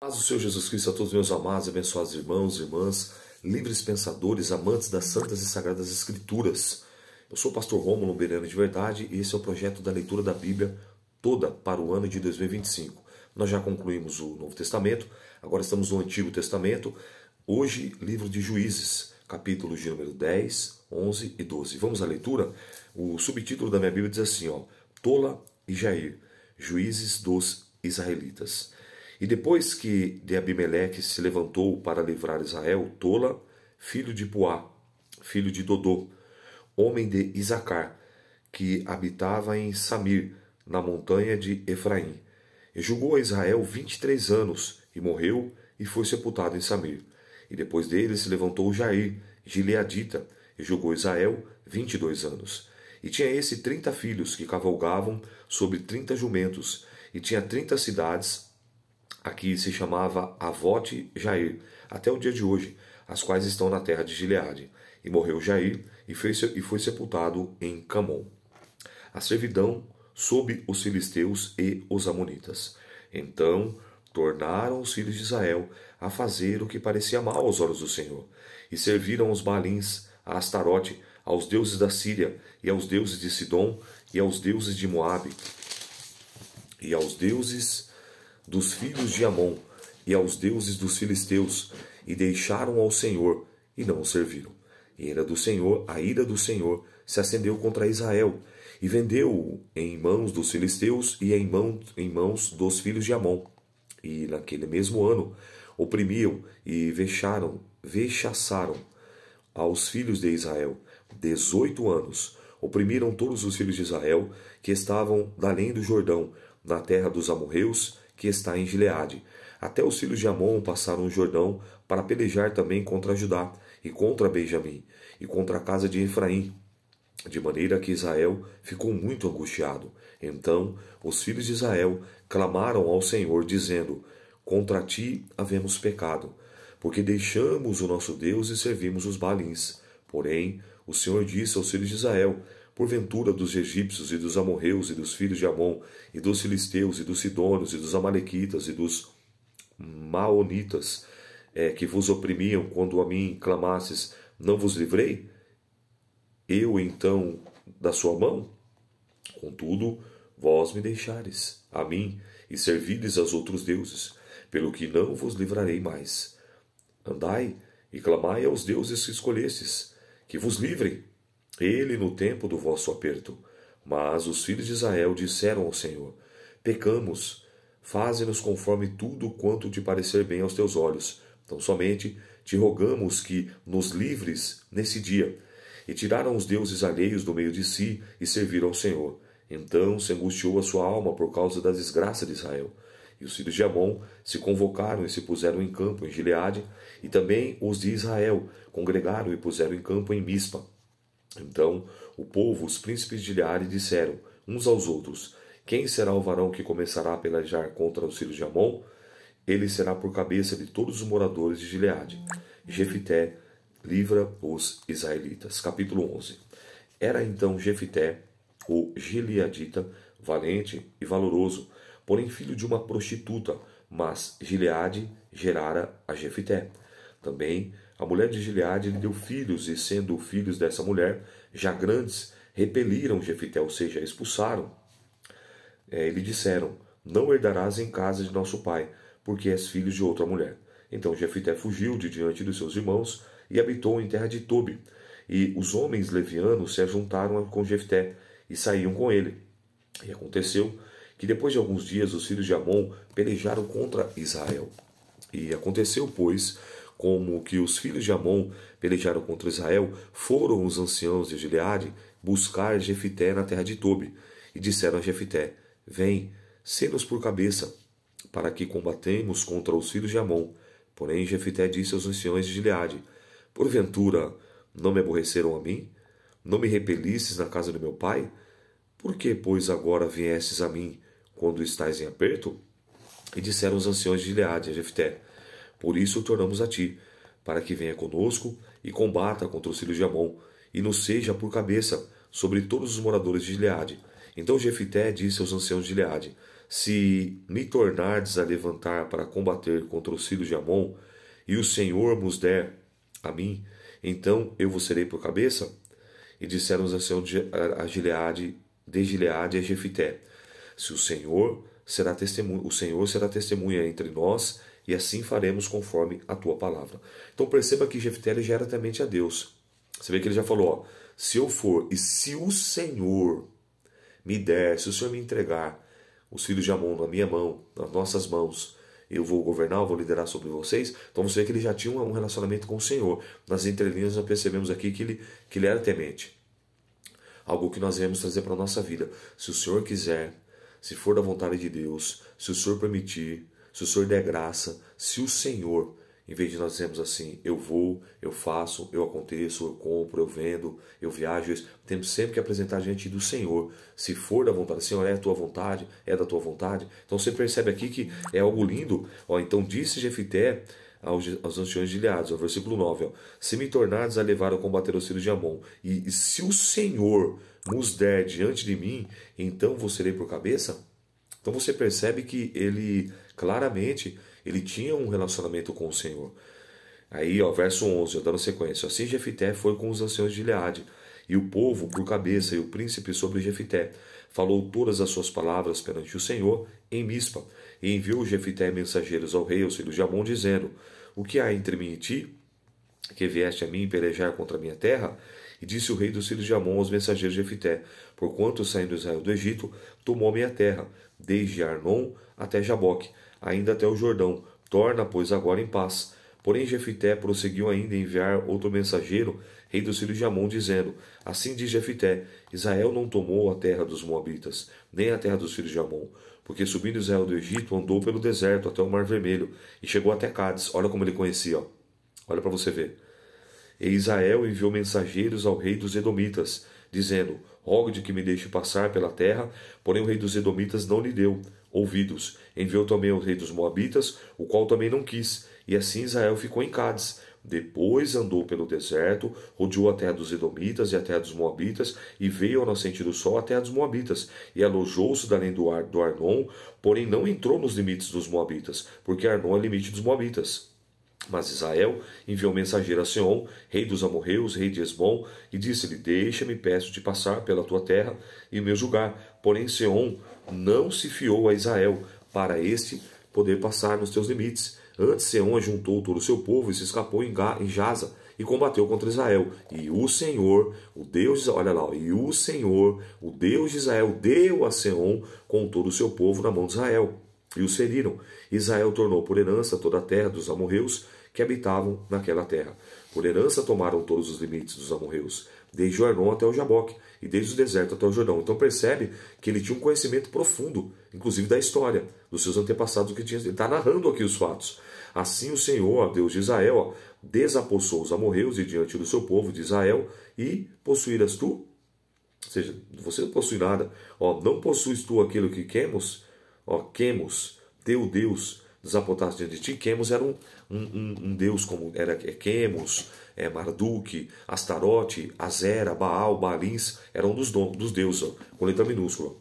Paz do Senhor Jesus Cristo a todos meus amados, abençoados irmãos e irmãs, livres pensadores, amantes das santas e sagradas escrituras. Eu sou o pastor Rômulo Beirano de Verdade e esse é o projeto da leitura da Bíblia toda para o ano de 2025. Nós já concluímos o Novo Testamento, agora estamos no Antigo Testamento. Hoje, livro de Juízes, capítulos de número 10, 11 e 12. Vamos à leitura? O subtítulo da minha Bíblia diz assim, Tola e Jair, juízes dos israelitas. E depois que de Abimeleque se levantou para livrar Israel, Tola, filho de Puá, filho de Dodô, homem de Isacar, que habitava em Samir, na montanha de Efraim, e julgou a Israel 23 anos, e morreu e foi sepultado em Samir. E depois dele se levantou Jair, gileadita, e julgou Israel 22 anos. E tinha esse 30 filhos, que cavalgavam sobre 30 jumentos, e tinha 30 cidades. Aqui se chamava Avote Jair, até o dia de hoje, as quais estão na terra de Gileade. E morreu Jair e foi sepultado em Camon. A servidão sob os filisteus e os amonitas. Então tornaram os filhos de Israel a fazer o que parecia mal aos olhos do Senhor, e serviram aos Baalins, a Astarote, aos deuses da Síria, e aos deuses de Sidom, e aos deuses de Moabe, e aos deuses dos filhos de Amon, e aos deuses dos filisteus, e deixaram ao Senhor, e não o serviram. E a ira do Senhor se acendeu contra Israel, e vendeu-o em mãos dos filisteus e em mãos dos filhos de Amon. E naquele mesmo ano oprimiam e vexaçaram aos filhos de Israel 18 anos. Oprimiram todos os filhos de Israel que estavam além do Jordão, na terra dos amorreus, que está em Gileade. Até os filhos de Amon passaram o Jordão para pelejar também contra Judá, e contra Benjamim, e contra a casa de Efraim, de maneira que Israel ficou muito angustiado. Então os filhos de Israel clamaram ao Senhor, dizendo: Contra ti havemos pecado, porque deixamos o nosso Deus e servimos os Baalins. Porém o Senhor disse aos filhos de Israel: Porventura dos egípcios e dos amorreus e dos filhos de Amon, e dos filisteus e dos sidônios e dos amalequitas e dos maonitas, que vos oprimiam quando a mim clamasses, não vos livrei? Eu então da sua mão? Contudo, vós me deixares a mim e servides aos outros deuses, pelo que não vos livrarei mais. Andai e clamai aos deuses que escolhestes, que vos livrem, ele no tempo do vosso aperto. Mas os filhos de Israel disseram ao Senhor: Pecamos, faze-nos conforme tudo quanto te parecer bem aos teus olhos. Então somente te rogamos que nos livres nesse dia. E tiraram os deuses alheios do meio de si e serviram ao Senhor. Então se angustiou a sua alma por causa da desgraça de Israel. E os filhos de Amon se convocaram e se puseram em campo em Gileade, e também os de Israel congregaram e puseram em campo em Mispa. Então o povo, os príncipes de Gileade, disseram uns aos outros: Quem será o varão que começará a pelejar contra os filhos de Amon? Ele será por cabeça de todos os moradores de Gileade. Jefité livra os israelitas. Capítulo 11. Era então Jefité, o gileadita, valente e valoroso, porém filho de uma prostituta, mas Gileade gerara a Jefité. Também a mulher de Gileade lhe deu filhos, e sendo filhos dessa mulher, já grandes, repeliram Jefité, ou seja, expulsaram. E lhe disseram: Não herdarás em casa de nosso pai, porque és filho de outra mulher. Então Jefité fugiu de diante dos seus irmãos e habitou em terra de Tobi. E os homens levianos se ajuntaram com Jefté e saíam com ele. E aconteceu que depois de alguns dias os filhos de Amon pelejaram contra Israel. E aconteceu, pois, como que os filhos de Amon pelejaram contra Israel, foram os anciãos de Gileade buscar Jefité na terra de Tobi. E disseram a Jefité: Vem, sê-nos por cabeça, para que combatemos contra os filhos de Amon. Porém Jefité disse aos anciões de Gileade: Porventura não me aborreceram a mim? Não me repelistes na casa do meu pai? Por que, pois, agora viestes a mim, quando estais em aperto? E disseram os anciões de Gileade a Jefté: Por isso o tornamos a ti, para que venha conosco e combata contra os filhos de Amon, e nos seja por cabeça sobre todos os moradores de Gileade. Então Jefité disse aos anciãos de Gileade: se me tornardes a levantar para combater contra os filhos de Amon, e o Senhor vos der a mim, então eu vos serei por cabeça? E disseram os anciãos de Gileade a Jefité: se o Senhor será testemunha entre nós, e assim faremos conforme a tua palavra. Então perceba que Jefté já era temente a Deus. Você vê que ele já falou, ó, se eu for, e se o Senhor me der, se o Senhor me entregar os filhos de Amon na minha mão, nas nossas mãos, eu vou governar, eu vou liderar sobre vocês. Então você vê que ele já tinha um relacionamento com o Senhor. Nas entrelinhas nós percebemos aqui que ele era temente. Algo que nós devemos trazer para a nossa vida. Se o Senhor quiser, se for da vontade de Deus, se o Senhor permitir, se o Senhor der graça, se o Senhor, em vez de nós dizermos assim, eu vou, eu faço, eu aconteço, eu compro, eu vendo, eu viajo, temos sempre que apresentar diante do Senhor. Se for da vontade, Senhor, é a tua vontade, é da tua vontade. Então você percebe aqui que é algo lindo. Ó, então disse Jefité aos anciões de Gileade, o versículo 9, ó, se me tornardes a levar a combater os filhos de Amon, e se o Senhor nos der diante de mim, então vos serei por cabeça? Então você percebe que ele, claramente, ele tinha um relacionamento com o Senhor. Aí, ó, verso 11, ó, dando sequência, assim Jefité foi com os anciões de Gileade, e o povo por cabeça, e o príncipe sobre Jefité, falou todas as suas palavras perante o Senhor em Mispa, e enviou Jefité mensageiros ao rei, aos filhos de Amon, dizendo: o que há entre mim e ti, que vieste a mim pelejar contra a minha terra? E disse o rei dos filhos de Amon aos mensageiros de Jefité: porquanto, saindo Israel do Egito, tomou a minha terra, desde Arnon até Jaboque, ainda até o Jordão. Torna, pois, agora em paz. Porém Jefité prosseguiu ainda em enviar outro mensageiro, rei dos filhos de Amon, dizendo: assim diz Jefité: Israel não tomou a terra dos Moabitas, nem a terra dos filhos de Amon, porque subindo Israel do Egito, andou pelo deserto até o Mar Vermelho, e chegou até Cádiz. Olha como ele conhecia, ó. Olha para você ver. E Israel enviou mensageiros ao rei dos Edomitas, dizendo: rogo-te que me deixe passar pela terra. Porém o rei dos Edomitas não lhe deu ouvidos. Enviou também ao rei dos Moabitas, o qual também não quis. E assim Israel ficou em Cádiz. Depois andou pelo deserto, rodeou a terra dos Edomitas e a terra dos Moabitas, e veio ao nascente do sol a terra dos Moabitas, e alojou-se da além do Arnon, porém não entrou nos limites dos Moabitas, porque Arnon é limite dos Moabitas. Mas Israel enviou mensageiro a Seom, rei dos amorreus, rei de Esbom, e disse-lhe: deixa-me, peço-te, passar pela tua terra e me julgar. Porém Seom não se fiou a Israel, para este poder passar nos teus limites. Antes Seom ajuntou todo o seu povo e se escapou em Jaza, e combateu contra Israel. E o Senhor, o Deus, olha lá, e o Senhor, o Deus de Israel, deu a Seom com todo o seu povo na mão de Israel. E os feriram. Israel tornou por herança toda a terra dos amorreus que habitavam naquela terra. Por herança tomaram todos os limites dos amorreus, desde o Arnon até o Jaboque, e desde o deserto até o Jordão. Então percebe que ele tinha um conhecimento profundo, inclusive da história, dos seus antepassados, que tinha. Ele está narrando aqui os fatos. Assim o Senhor, Deus de Israel, desapossou os amorreus de diante do seu povo de Israel, e possuíras tu? Ou seja, você não possui nada. Ó, não possuis tu aquilo que Quemos? Ó, Quemos, teu Deus, desapontaste diante de ti. Quemos era um deus, como era Quemos, Marduk, Astarote, Azera, Baal, Baalins, eram dos deuses, ó, com letra minúscula.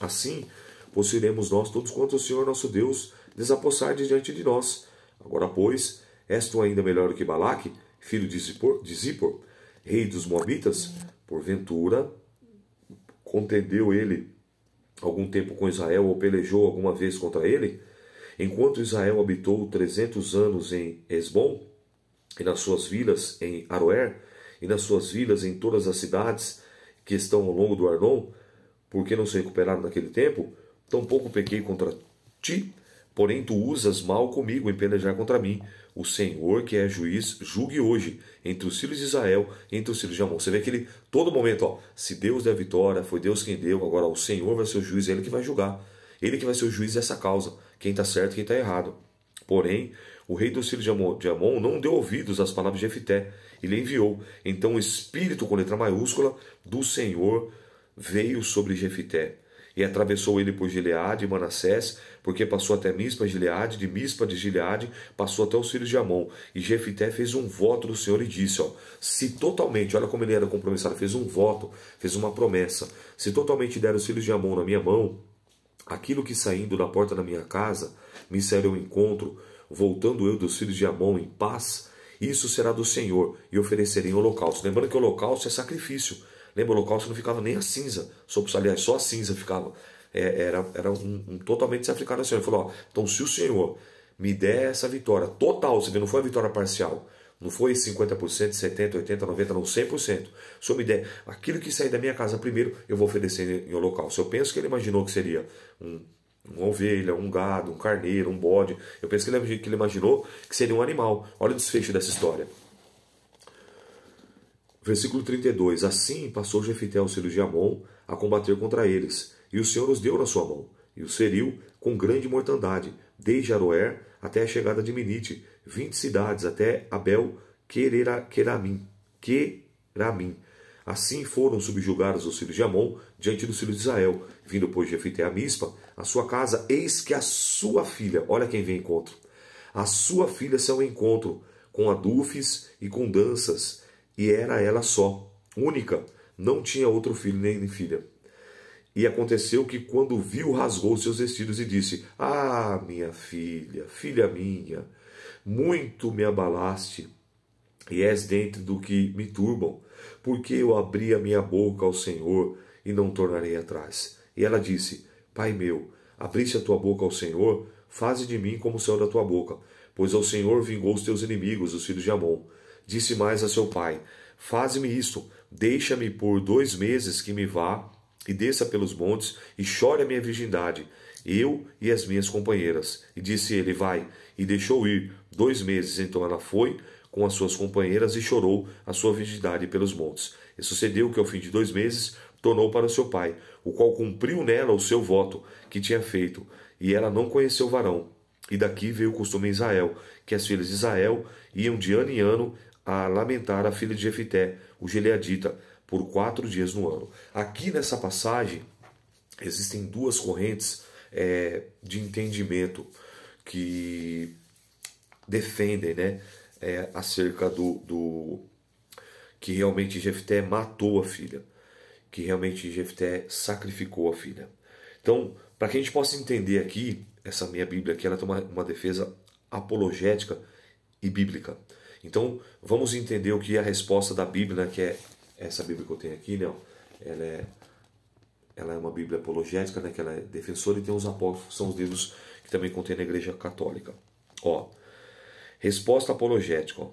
Assim possuiremos nós todos quanto o Senhor nosso Deus desapossar diante de nós. Agora, pois, és tu ainda melhor do que Balaque, filho de Zippor, rei dos Moabitas? Porventura, contendeu ele algum tempo com Israel, ou pelejou alguma vez contra ele? Enquanto Israel habitou 300 anos em Esbom, e nas suas vilas em Aroer, e nas suas vilas em todas as cidades que estão ao longo do Arnon, porque não se recuperaram naquele tempo, tampouco pequei contra ti, porém tu usas mal comigo em pelejar contra mim. O Senhor, que é juiz, julgue hoje entre os filhos de Israel e entre os filhos de Amon. Você vê que ele, todo momento, ó, se Deus der a vitória, foi Deus quem deu, agora o Senhor vai ser o juiz, é Ele que vai julgar. Ele que vai ser o juiz dessa causa, quem está certo e quem está errado. Porém, o rei dos filhos de Amon não deu ouvidos às palavras de Jefité, ele enviou. Então o Espírito, com letra maiúscula, do Senhor veio sobre Jefité, e atravessou ele por Gileade e Manassés, porque passou até Mispa, Gileade, de Mispa de Gileade, passou até os filhos de Amon. E Jefité fez um voto do Senhor e disse, ó, se totalmente, olha como ele era compromissado, fez um voto, fez uma promessa, se totalmente der os filhos de Amon na minha mão, aquilo que saindo da porta da minha casa me sair ao encontro, voltando eu dos filhos de Amon em paz, isso será do Senhor, e oferecerei em holocausto. Lembrando que o holocausto é sacrifício. Lembra, o holocausto não ficava nem a cinza, aliás, só a cinza ficava. Era totalmente sacrificado ao Senhor. Ele falou, ó, então se o Senhor me der essa vitória total, você vê, não foi a vitória parcial, não foi 50%, 70%, 80%, 90%, não, 100%. Se o Senhor me der aquilo que sair da minha casa primeiro, eu vou oferecer em holocausto. Eu penso que ele imaginou que seria uma ovelha, um gado, um carneiro, um bode. Eu penso que ele imaginou que seria um animal. Olha o desfecho dessa história. Versículo 32. Assim passou Jefité aos filhos de Amon a combater contra eles, e o Senhor os deu na sua mão, e os feriu com grande mortandade, desde Aroer até a chegada de Minite, 20 cidades, até Abel Queramim. Assim foram subjugados os filhos de Amon diante dos filhos de Israel. Vindo, pois, Jefité a Mispa, a sua casa, eis que a sua filha, olha quem vem ao encontro, a sua filha saiu ao encontro, com adufes e com danças, e era ela só, única, não tinha outro filho nem filha. E aconteceu que, quando viu, rasgou seus vestidos e disse: Ah, minha filha, filha minha, muito me abalaste, e és dentre do que me turbam, porque eu abri a minha boca ao Senhor e não tornarei atrás. E ela disse: Pai meu, abriste a tua boca ao Senhor, faze de mim como o céu da tua boca, pois ao Senhor vingou os teus inimigos, os filhos de Amon. Disse mais a seu pai: Faze-me isto, deixa-me por 2 meses que me vá e desça pelos montes e chore a minha virgindade, eu e as minhas companheiras. E disse ele: Vai. E deixou ir 2 meses. Então ela foi com as suas companheiras e chorou a sua virgindade pelos montes. E sucedeu que ao fim de 2 meses tornou para o seu pai, o qual cumpriu nela o seu voto que tinha feito, e ela não conheceu o varão. E daqui veio o costume em Israel, que as filhas de Israel iam de ano em ano a lamentar a filha de Jefité, o gileadita, por 4 dias no ano. Aqui nessa passagem existem 2 correntes de entendimento que defendem, né, acerca do que realmente Jefté matou a filha, que realmente Jefté sacrificou a filha. Então, para que a gente possa entender aqui, essa minha Bíblia aqui, ela tem uma defesa apologética e bíblica. Então, vamos entender o que é a resposta da Bíblia, né, que é essa Bíblia que eu tenho aqui, né, ela é uma Bíblia apologética, né, que ela é defensora, e tem os apócrifos, que são os livros que também contém na Igreja Católica. Ó, resposta apologética. Ó.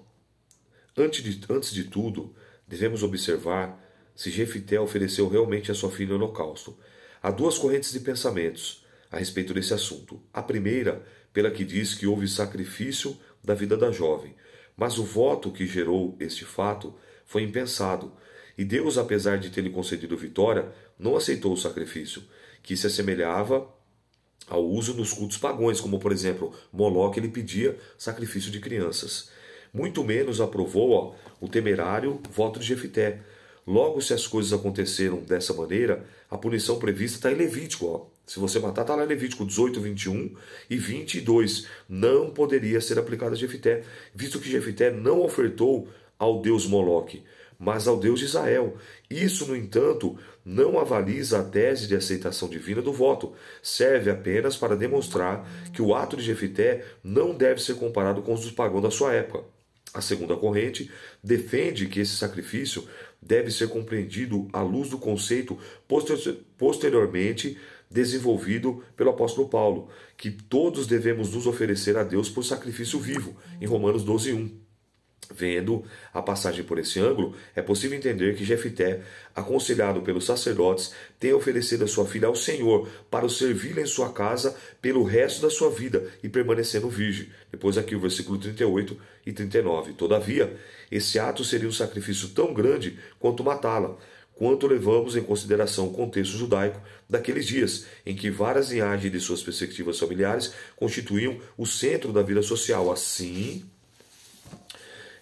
Antes de tudo, devemos observar se Jefité ofereceu realmente a sua filha em holocausto. Há 2 correntes de pensamentos a respeito desse assunto. A primeira, pela que diz que houve sacrifício da vida da jovem, mas o voto que gerou este fato foi impensado, e Deus, apesar de ter lhe concedido vitória, não aceitou o sacrifício, que se assemelhava ao uso nos cultos pagãos, como por exemplo, Moloque, ele pedia sacrifício de crianças. Muito menos aprovou o temerário voto de Jefité. Logo, se as coisas aconteceram dessa maneira, a punição prevista está em Levítico. Ó. Se você matar, está lá em Levítico 18, 21 e 22. Não poderia ser aplicada a Jefité, visto que Jefité não ofertou ao deus Moloque, mas ao Deus de Israel. Isso, no entanto, não avaliza a tese de aceitação divina do voto. Serve apenas para demonstrar que o ato de Jefité não deve ser comparado com os dos pagãos da sua época. A segunda corrente defende que esse sacrifício deve ser compreendido à luz do conceito posteriormente desenvolvido pelo apóstolo Paulo, que todos devemos nos oferecer a Deus por sacrifício vivo, em Romanos 12, 1. Vendo a passagem por esse ângulo, é possível entender que Jefité, aconselhado pelos sacerdotes, tenha oferecido a sua filha ao Senhor para o servir em sua casa pelo resto da sua vida e permanecendo virgem. Depois aqui o versículo 38 e 39. Todavia, esse ato seria um sacrifício tão grande quanto matá-la, quanto levamos em consideração o contexto judaico daqueles dias, em que várias linhagens de suas perspectivas familiares constituíam o centro da vida social. Assim,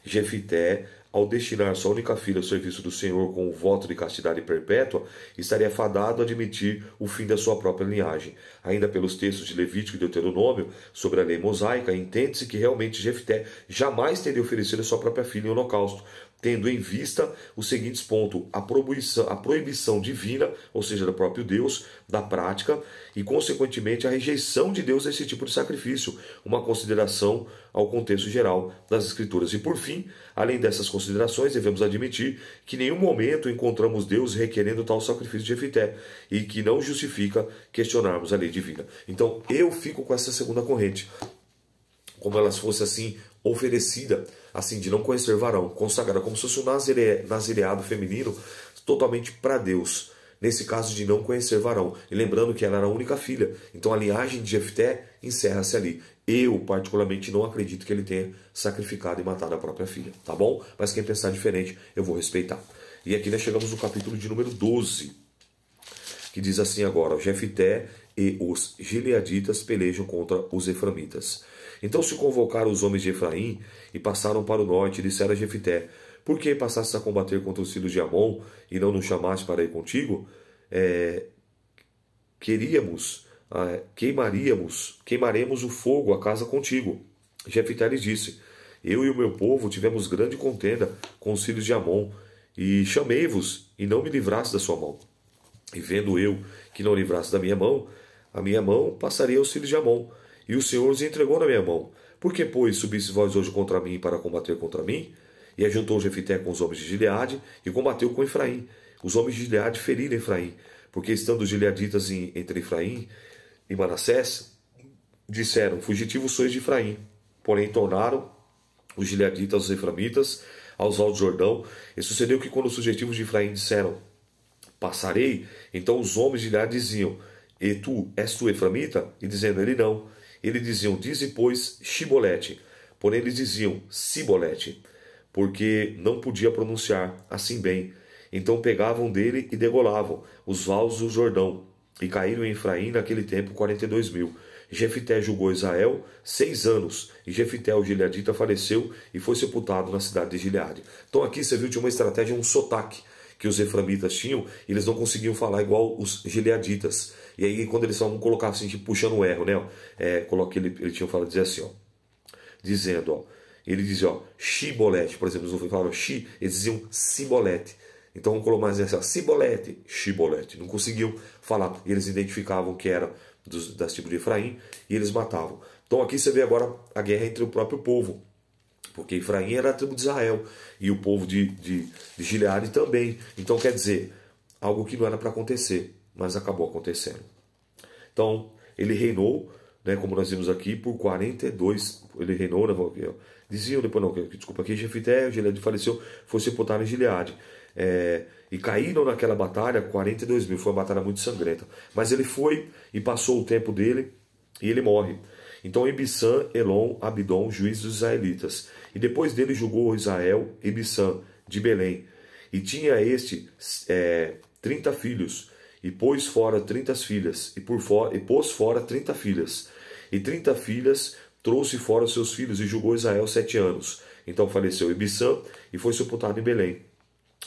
Jefité, ao destinar sua única filha ao serviço do Senhor com o voto de castidade perpétua, estaria fadado a admitir o fim da sua própria linhagem. Ainda pelos textos de Levítico e Deuteronômio sobre a lei mosaica, entende-se que realmente Jefité jamais teria oferecido a sua própria filha em holocausto. tendo em vista os seguintes pontos: a proibição divina, ou seja, do próprio Deus, da prática, e consequentemente a rejeição de Deus desse tipo de sacrifício, uma consideração ao contexto geral das Escrituras. E por fim, além dessas considerações, devemos admitir que em nenhum momento encontramos Deus requerendo tal sacrifício de Jefité, e que não justifica questionarmos a lei divina. Então eu fico com essa segunda corrente, como ela fosse assim oferecida, assim, de não conhecer varão, consagrada, como se fosse um nazireado feminino totalmente para Deus, nesse caso de não conhecer varão. E lembrando que ela era a única filha, então a linhagem de Jefté encerra-se ali. Eu, particularmente, não acredito que ele tenha sacrificado e matado a própria filha, tá bom? Mas quem pensar diferente, eu vou respeitar. E aqui nós chegamos no capítulo de número 12, que diz assim agora: Jefté e os gileaditas pelejam contra os eframitas. Então se convocaram os homens de Efraim e passaram para o norte e disseram a Jefté: por que passastes a combater contra os filhos de Amon e não nos chamaste para ir contigo? Queimaremos o fogo a casa contigo. Jefté lhes disse: eu e o meu povo tivemos grande contenda com os filhos de Amon, e chamei-vos, e não me livraste da sua mão. E vendo eu que não livraste da minha mão, a minha mão passaria aos filhos de Amon, e o Senhor os entregou na minha mão. Por que, pois, subistes vós hoje contra mim para combater contra mim? E ajuntou Jefté com os homens de Gileade e combateu com Efraim. Os homens de Gileade feriram Efraim, porque estando os gileaditas entre Efraim e Manassés, disseram: fugitivos sois de Efraim. Porém tornaram os gileaditas, os eframitas, aos altos do Jordão. E sucedeu que quando os fugitivos de Efraim disseram: passarei, então os homens de Gileade diziam: e tu, és tu eframita? E dizendo ele não. Eles diziam: dize, pois, Shibolete. Porém eles diziam Sibolete, porque não podia pronunciar assim bem. Então pegavam dele e degolavam os vales do Jordão. E caíram em Efraim naquele tempo 42.000. Jefté julgou Israel 6 anos. E Jefté, o gileadita, faleceu e foi sepultado na cidade de Gileade. Então aqui você viu de uma estratégia, um sotaque que os eframitas tinham, e eles não conseguiam falar igual os gileaditas. E aí, quando eles vão colocar assim, tipo, puxando o erro, né? Ele tinha falado dizer assim, ó. Dizendo, ó. Ele dizia, ó, Shibolete, por exemplo, eles falavam Shi, eles diziam Sibolete. Então vamos colocar mais assim, ó, Sibolete, Shibolete. Não conseguiam falar. E eles identificavam que era das tribos de Efraim e eles matavam. Então aqui você vê agora a guerra entre o próprio povo. Porque Efraim era a tribo de Israel e o povo de Gileade também. Então quer dizer, algo que não era para acontecer, mas acabou acontecendo. Então ele reinou, né, como nós vimos aqui, por 42. Ele reinou, né, diziam depois, não, desculpa, aqui Jefté, o Gileade faleceu, foi sepultado em Gileade. E caíram naquela batalha 42.000, foi uma batalha muito sangrenta. Mas ele foi e passou o tempo dele e ele morre. Então Ibissã, Elon, Abidom, juiz dos israelitas. E depois dele julgou Israel, Ibissã, de Belém. E tinha este 30 filhos, e pôs fora 30 filhas, e pôs fora 30 filhas. E 30 filhas trouxe fora os seus filhos, e julgou Israel 7 anos. Então faleceu Ibissã, e foi sepultado em Belém.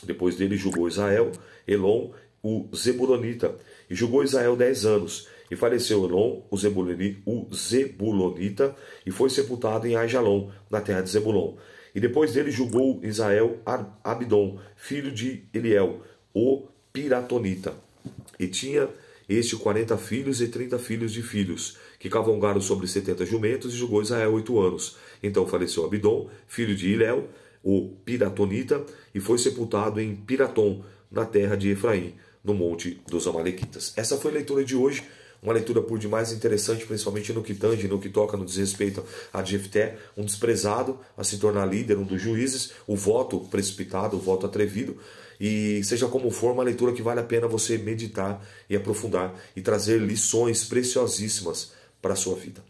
Depois dele julgou Israel, Elon, o Zebulonita, e julgou Israel 10 anos. E faleceu Elon, o Zebulonita, e foi sepultado em Aijalon, na terra de Zebulon. E depois dele julgou Israel Abidom, filho de Eliel, o Piratonita. E tinha este 40 filhos e 30 filhos de filhos, que cavalgaram sobre 70 jumentos, e julgou Israel 8 anos. Então faleceu Abidom, filho de Eliel, o Piratonita, e foi sepultado em Piratom, na terra de Efraim, no monte dos Amalequitas. Essa foi a leitura de hoje, uma leitura por demais interessante, principalmente no que tange, no que toca no desrespeito a Jefté, um desprezado a se tornar líder, um dos juízes, o voto precipitado, o voto atrevido, e seja como for, uma leitura que vale a pena você meditar e aprofundar e trazer lições preciosíssimas para a sua vida.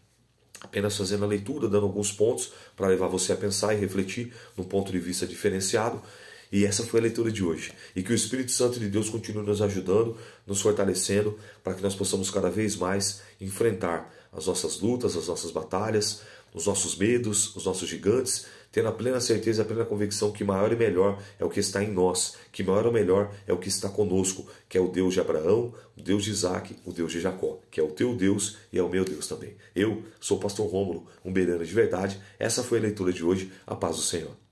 Apenas fazendo a leitura, dando alguns pontos para levar você a pensar e refletir num ponto de vista diferenciado. E essa foi a leitura de hoje. E que o Espírito Santo de Deus continue nos ajudando, nos fortalecendo, para que nós possamos cada vez mais enfrentar as nossas lutas, as nossas batalhas, os nossos medos, os nossos gigantes, tendo a plena certeza, a plena convicção que maior e melhor é o que está em nós, que maior e melhor é o que está conosco, que é o Deus de Abraão, o Deus de Isaac, o Deus de Jacó, que é o teu Deus e é o meu Deus também. Eu sou o pastor Rômulo, um bereano de verdade. Essa foi a leitura de hoje. A paz do Senhor.